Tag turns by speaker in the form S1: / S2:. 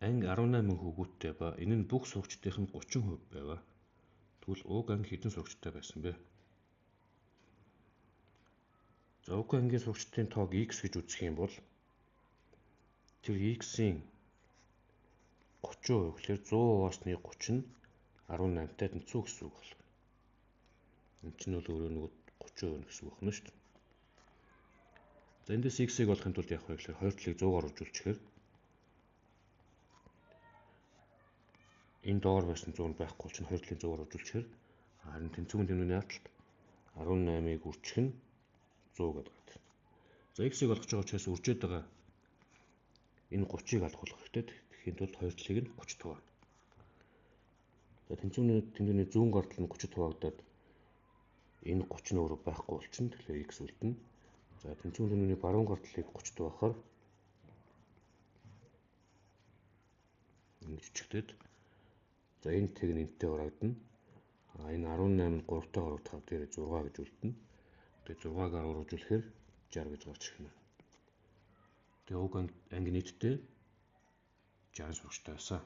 S1: анги 18 хүүгүүдтэй ба энэ нь бүх сурагчдын 30% байв. Тэгвэл уг анги хэдэн сурагчтай байсан бэ? За уг ангийн сурагчдын тоог x гэж үзэх юм бол тэр x-ийн 30% гэхээр 100%-аас 30 нь 18-тай тэнцүү гэсэн үг болно. Энэ чинь бол өөрөө нэг 30% гэсэн үг байна шүү дээ. За эндээс x-ийг олохын тулд яах вэ гэхээр 2 талыг 100-аар үржүүлчихээр энэ доор байсан 100 байхгүй чинь 2 талыг 100-аар үржүүлчихээр харин тэнцвүүгийн тэмдэгний наадталд 18-ыг үржих нь 100 гэдэг байна. За x-ийг олох гэж байгаа учраас үржээд байгаа энэ 30-ыг алах болох хэрэгтэй. Тэгэхэд тулд 2 талыг нь 30 хуваана. За тэнцвүүний тэмдэгний зүүн гартал нь 30 хуваагдаад энэ 30 нь өөрөө байхгүй болчихно. Тэгэхээр x үлдэнэ. За тэнцвүүний тэмдэгний баруун гартлыг 30 хуваахаар ингэж чигтээд за энэ тэг нь энтэй хураагдана. Энэ 18 нь 3-таа гаргахаар дээр 6 гэж үлдэнэ. Тэгээд 6-гаар урагжуулахаар 60 гэж гарч ирнэ. Тэгээд уг анги нийтдээ 60 сурагчтай байсан.